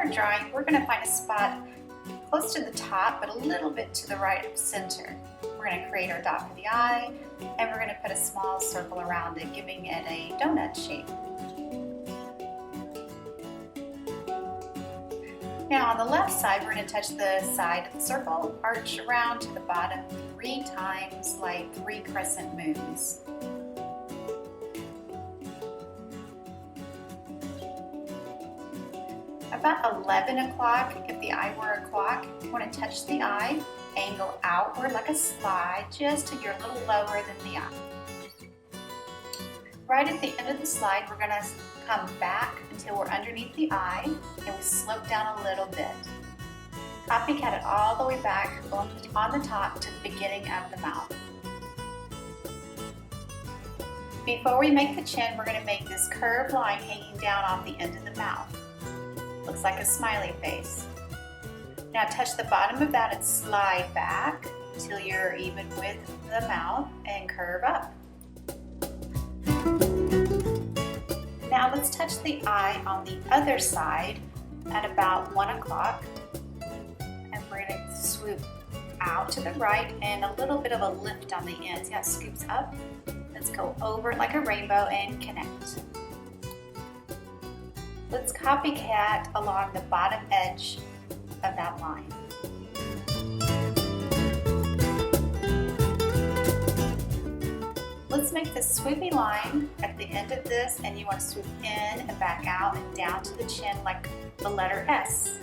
we're drawing, we're going to find a spot close to the top, but a little bit to the right of center. We're going to create our dot for the eye, and we're going to put a small circle around it, giving it a donut shape. Now on the left side, we're going to touch the side of the circle, arch around to the bottom 3 times like 3 crescent moons. About 11 o'clock, if the eye were a clock, you want to touch the eye, angle outward like a slide, just till you're a little lower than the eye. Right at the end of the slide, we're going to come back until we're underneath the eye, and we slope down a little bit. Copycat it all the way back on the top to the beginning of the mouth. Before we make the chin, we're going to make this curved line hanging down off the end of the mouth. Looks like a smiley face. Now touch the bottom of that and slide back until you're even with the mouth and curve up. Now let's touch the eye on the other side at about 1 o'clock, and we're going to swoop out to the right and a little bit of a lift on the ends. See how it scoops up? Let's go over like a rainbow and connect. Let's copycat along the bottom edge of that line. Let's make this swoopy line at the end of this, and you want to swoop in and back out and down to the chin like the letter S.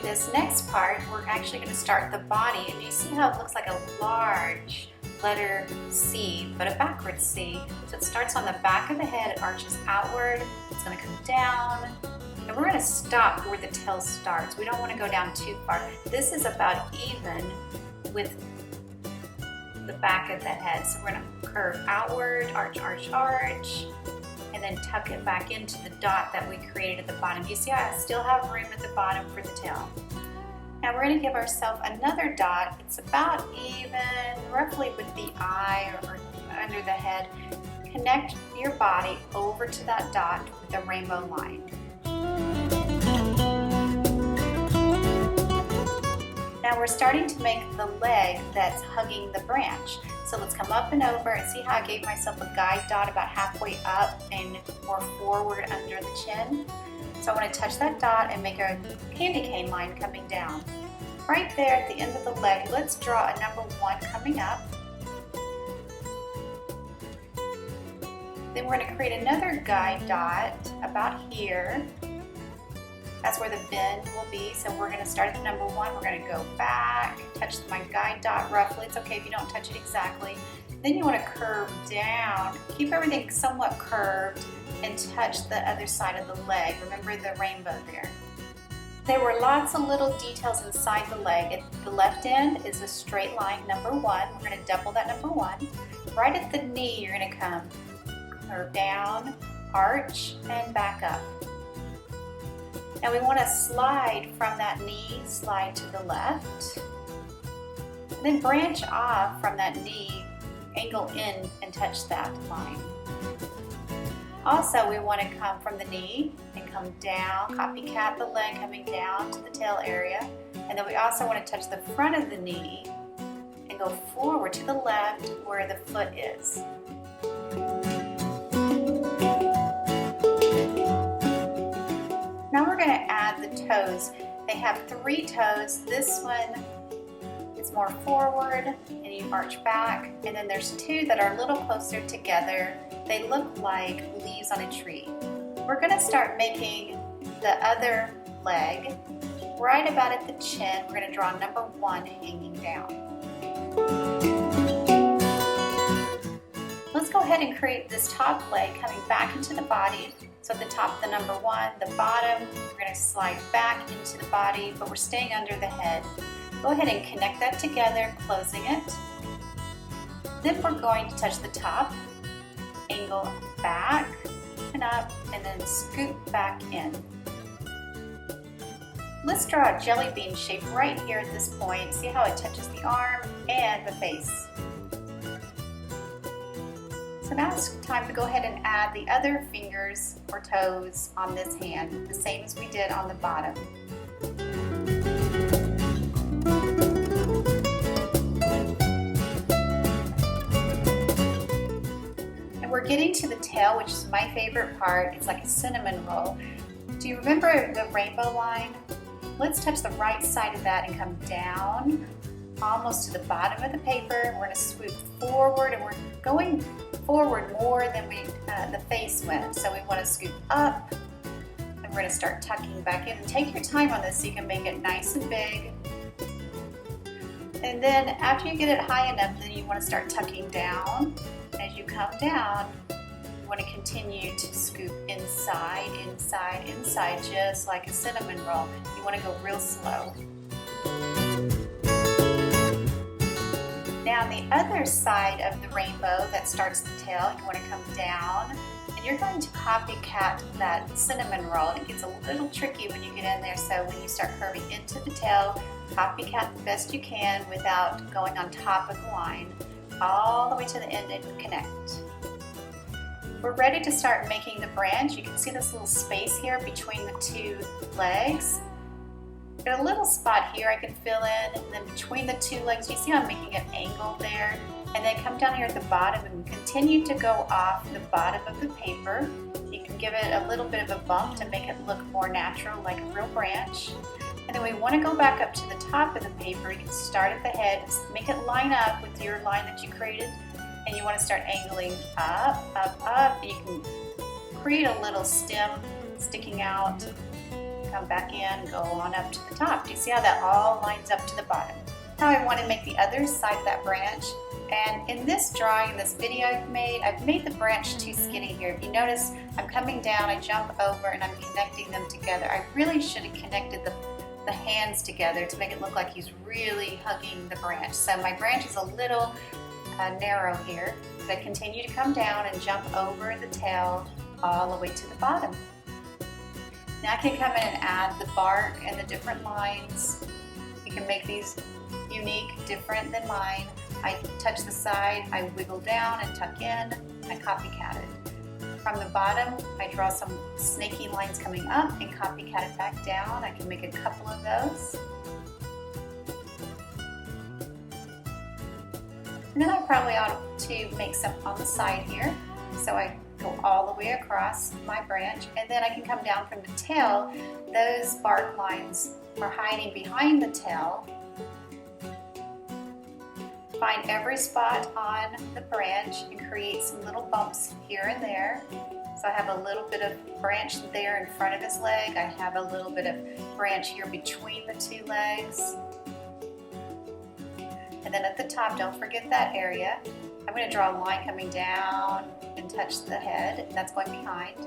This next part, we're actually going to start the body, and you see how it looks like a large letter C, but a backwards C. So it starts on the back of the head, it arches outward, it's going to come down, and we're going to stop where the tail starts. We don't want to go down too far. This is about even with the back of the head. So we're going to curve outward, arch, arch, arch, and then tuck it back into the dot that we created at the bottom. You see how I still have room at the bottom for the tail. Now we're going to give ourselves another dot. It's about even, roughly with the eye or under the head. Connect your body over to that dot with a rainbow line. Now we're starting to make the leg that's hugging the branch. So let's come up and over, and see how I gave myself a guide dot about halfway up and more forward under the chin. So I want to touch that dot and make a candy cane line coming down. Right there at the end of the leg, let's draw a number 1 coming up. Then we're going to create another guide dot about here. That's where the bend will be. So we're going to start at the number 1. We're going to go back, touch my guide dot roughly. It's okay if you don't touch it exactly. Then you want to curve down. Keep everything somewhat curved and touch the other side of the leg. Remember the rainbow there. There were lots of little details inside the leg. At the left end is a straight line, number 1. We're going to double that number 1. Right at the knee, you're going to come curve down, arch, and back up. Now we want to slide from that knee, slide to the left, and then branch off from that knee, angle in and touch that line. Also, we want to come from the knee and come down, copycat the leg coming down to the tail area, and then we also want to touch the front of the knee and go forward to the left where the foot is. Now we're going to add the toes. They have 3 toes. This one is more forward and you arch back, and then there's 2 that are a little closer together. They look like leaves on a tree. We're going to start making the other leg right about at the chin. We're going to draw number 1 hanging down. Let's go ahead and create this top leg coming back into the body. So at the top, the number 1, the bottom, we're going to slide back into the body, but we're staying under the head. Go ahead and connect that together, closing it. Then we're going to touch the top, angle back and up, and then scoop back in. Let's draw a jelly bean shape right here at this point. See how it touches the arm and the face. So now it's time to go ahead and add the other fingers or toes on this hand, the same as we did on the bottom. And we're getting to the tail, which is my favorite part. It's like a cinnamon roll. Do you remember the rainbow line? Let's touch the right side of that and come down almost to the bottom of the paper. We're going to swoop forward, and we're going forward more than the face went. So we want to scoop up, and we're going to start tucking back in. And take your time on this so you can make it nice and big. And then after you get it high enough, then you want to start tucking down. As you come down, you want to continue to scoop inside, inside, inside, just like a cinnamon roll. You want to go real slow. Now on the other side of the rainbow that starts the tail, you want to come down, and you're going to copycat that cinnamon roll. It gets a little tricky when you get in there, so when you start curving into the tail, copycat the best you can without going on top of the line, all the way to the end and connect. We're ready to start making the branch. You can see this little space here between the two legs. Got a little spot here I can fill in, and then between the two legs, you see I'm making an angle there, and then come down here at the bottom and continue to go off the bottom of the paper. You can give it a little bit of a bump to make it look more natural, like a real branch. And then we want to go back up to the top of the paper. You can start at the head, make it line up with your line that you created, and you want to start angling up, up, up. You can create a little stem sticking out. Come back in, go on up to the top. Do you see how that all lines up to the bottom? Now I want to make the other side of that branch, and in this drawing, this video I've made the branch too skinny here. If you notice, I'm coming down, I jump over, and I'm connecting them together. I really should have connected the hands together to make it look like he's really hugging the branch. So my branch is a little narrow here, but I continue to come down and jump over the tail all the way to the bottom. Now I can come in and add the bark and the different lines. You can make these unique, different than mine. I touch the side, I wiggle down and tuck in, I copycat it. From the bottom, I draw some snaky lines coming up and copycat it back down. I can make a couple of those. And then I probably ought to make some on the side here. So I go all the way across my branch, and then I can come down from the tail. Those bark lines are hiding behind the tail. Find every spot on the branch and create some little bumps here and there. So I have a little bit of branch there in front of his leg. I have a little bit of branch here between the two legs. And then at the top, don't forget that area. I'm going to draw a line coming down and touch the head, and that's going behind.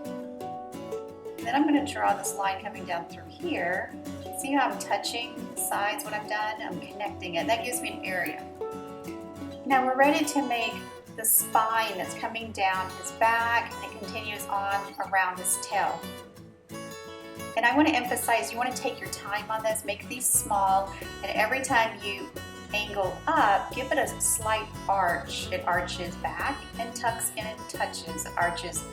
And then I'm going to draw this line coming down through here. See how I'm touching the sides, what I've done? I'm connecting it. That gives me an area. Now we're ready to make the spine that's coming down his back, and it continues on around his tail. And I want to emphasize, you want to take your time on this, make these small, and every time you angle up, give it a slight arch. It arches back and tucks in and touches. It arches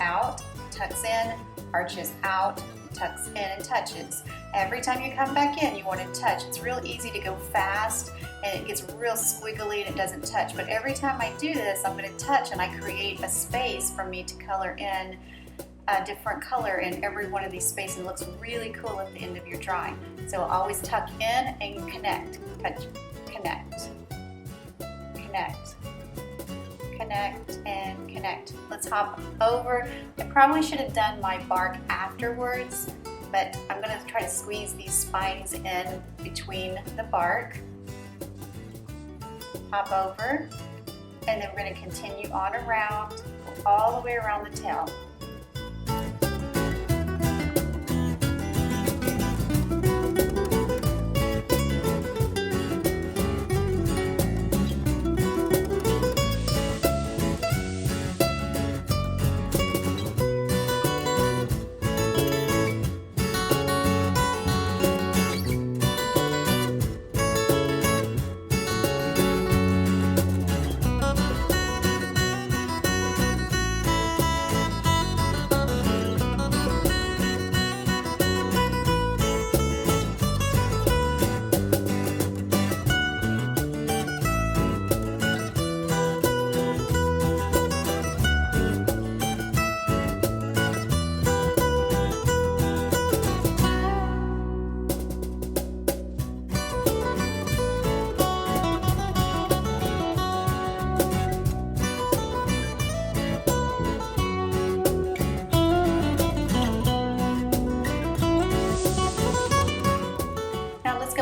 out, tucks in, arches out, tucks in and touches. Every time you come back in, you want to touch. It's real easy to go fast and it gets real squiggly and it doesn't touch. But every time I do this, I'm going to touch and I create a space for me to color in a different color in every one of these spaces. It looks really cool at the end of your drawing. So always tuck in and connect. Touch, connect, connect, connect, and connect. Let's hop over. I probably should have done my bark afterwards, but I'm going to try to squeeze these spines in between the bark. Hop over, and then we're going to continue on around, all the way around the tail.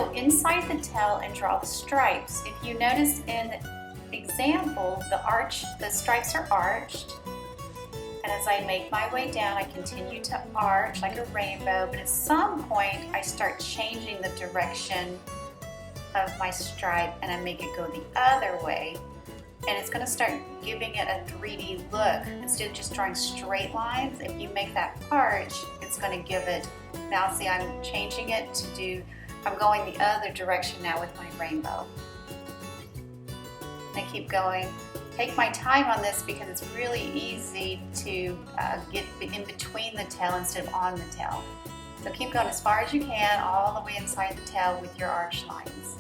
go inside the tail and draw the stripes. If you notice in the example, the stripes are arched. And as I make my way down, I continue to arch like a rainbow, but at some point I start changing the direction of my stripe and I make it go the other way. And it's going to start giving it a 3D look. Instead of just drawing straight lines, if you make that arch, it's going to give it, now see I'm changing it to do, I'm going the other direction now with my rainbow. And I keep going. Take my time on this because it's really easy to get in between the tail instead of on the tail. So keep going as far as you can, all the way inside the tail with your arch lines.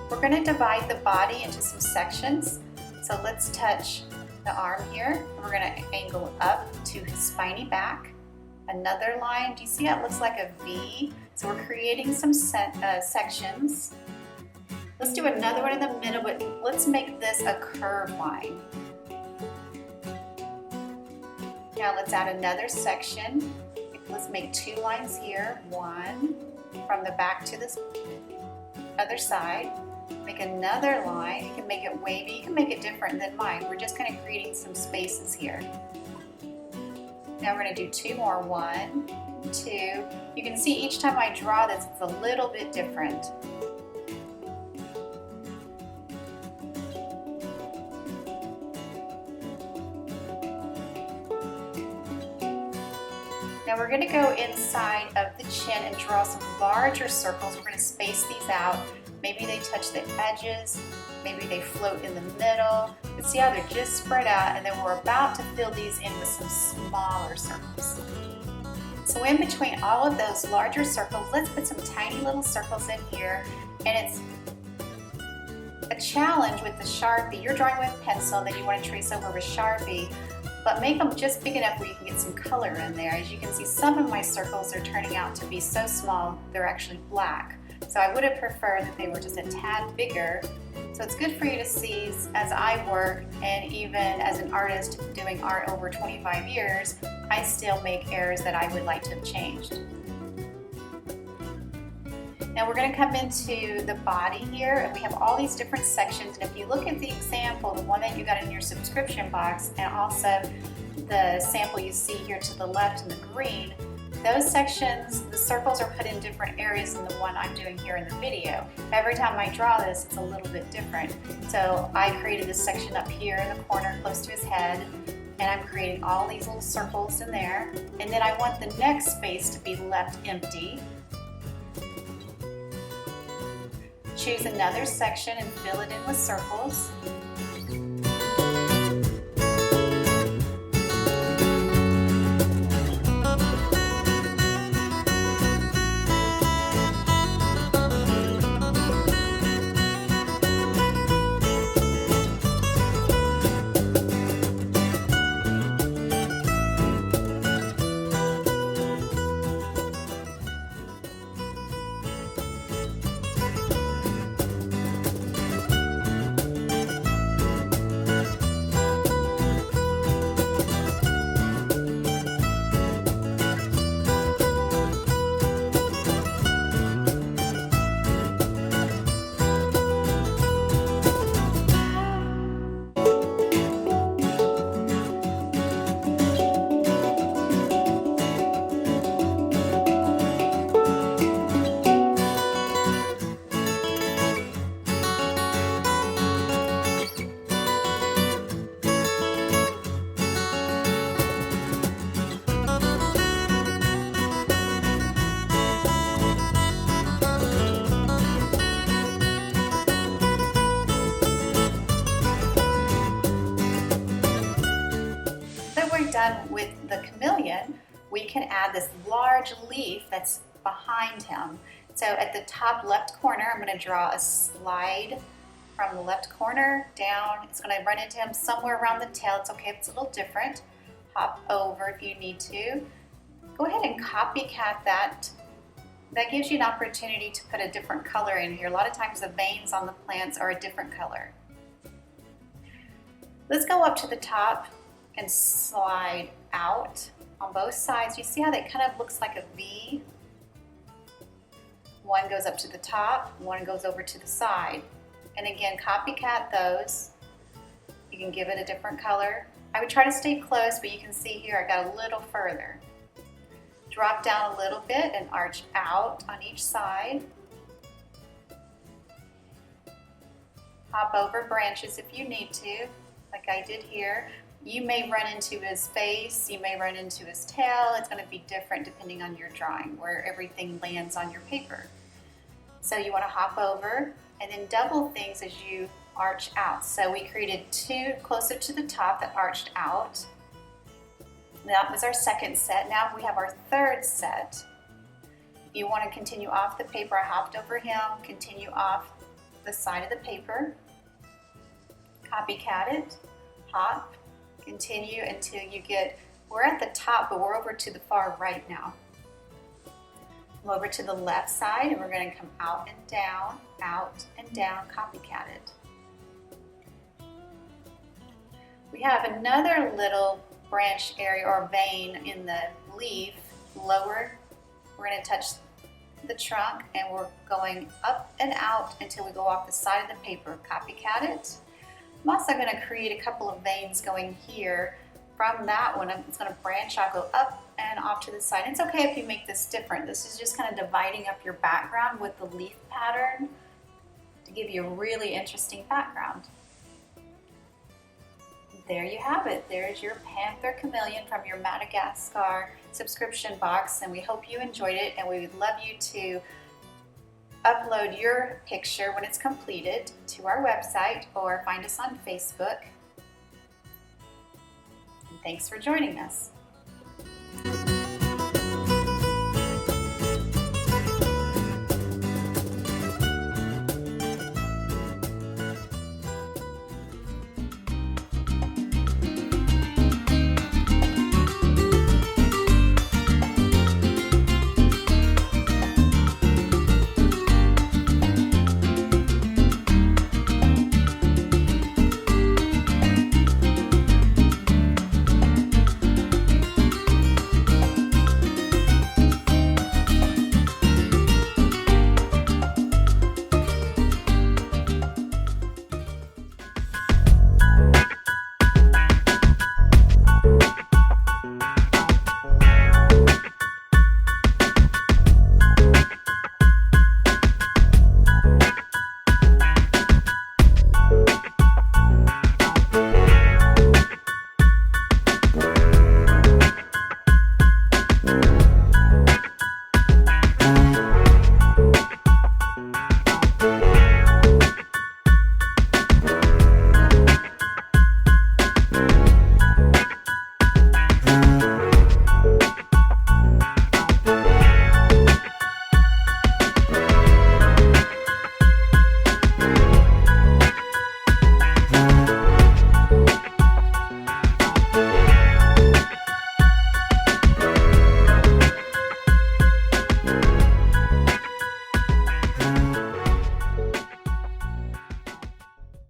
We're going to divide the body into some sections. So let's touch the arm here. We're going to angle up to his spiny back. Another line. Do you see how it looks like a V? So we're creating some sections. Let's do another one in the middle, but let's make this a curved line. Now let's add another section. Let's make 2 lines here. One from the back to this other side. Make another line. You can make it wavy. You can make it different than mine. We're just kind of creating some spaces here. Now we're going to do 2 more. 1, 2. You can see each time I draw this, it's a little bit different. Now we're going to go inside of the chin and draw some larger circles. We're going to space these out. Maybe they touch the edges, maybe they float in the middle. But see how they're just spread out, and then we're about to fill these in with some smaller circles. So in between all of those larger circles, let's put some tiny little circles in here. And it's a challenge with the Sharpie. You're drawing with pencil, then you want to trace over with Sharpie, but make them just big enough where you can get some color in there. As you can see, some of my circles are turning out to be so small, they're actually black. So I would have preferred that they were just a tad bigger. So it's good for you to see as I work, and even as an artist doing art over 25 years, I still make errors that I would like to have changed. Now we're going to come into the body here, and we have all these different sections. And if you look at the example, the one that you got in your subscription box, and also the sample you see here to the left in the green, those sections, the circles are put in different areas than the one I'm doing here in the video. Every time I draw this, it's a little bit different. So I created this section up here in the corner close to his head, and I'm creating all these little circles in there. And then I want the next space to be left empty. Choose another section and fill it in with circles. Done with the chameleon, we can add this large leaf that's behind him. So at the top left corner, I'm going to draw a slide from the left corner down. It's going to run into him somewhere around the tail. It's okay if it's a little different. Hop over if you need to. Go ahead and copycat that That gives you an opportunity to put a different color in here. A lot of times the veins on the plants are a different color. Let's go up to the top and slide out on both sides. You see how that kind of looks like a V? One goes up to the top, one goes over to the side. And again, copycat those. You can give it a different color. I would try to stay close, but you can see here I got a little further. Drop down a little bit and arch out on each side. Hop over branches if you need to, like I did here. You may run into his face, you may run into his tail. It's going to be different depending on your drawing, where everything lands on your paper. So you want to hop over and then double things as you arch out. So we created two closer to the top that arched out. That was our second set. Now we have our third set. If you want to continue off the paper, I hopped over him, continue off the side of the paper, copycat it, hop, continue until you get, we're at the top, but we're over to the far right now. Come over to the left side and we're going to come out and down, copycat it. We have another little branch area or vein in the leaf lower. We're going to touch the trunk and we're going up and out until we go off the side of the paper. Copycat it. I'm also going to create a couple of veins going here. From that one, it's going to branch out, go up and off to the side. It's okay if you make this different. This is just kind of dividing up your background with the leaf pattern to give you a really interesting background. There you have it. There's your Panther Chameleon from your Madagascar subscription box, and we hope you enjoyed it, and we would love you to upload your picture when it's completed to our website or find us on Facebook. And thanks for joining us.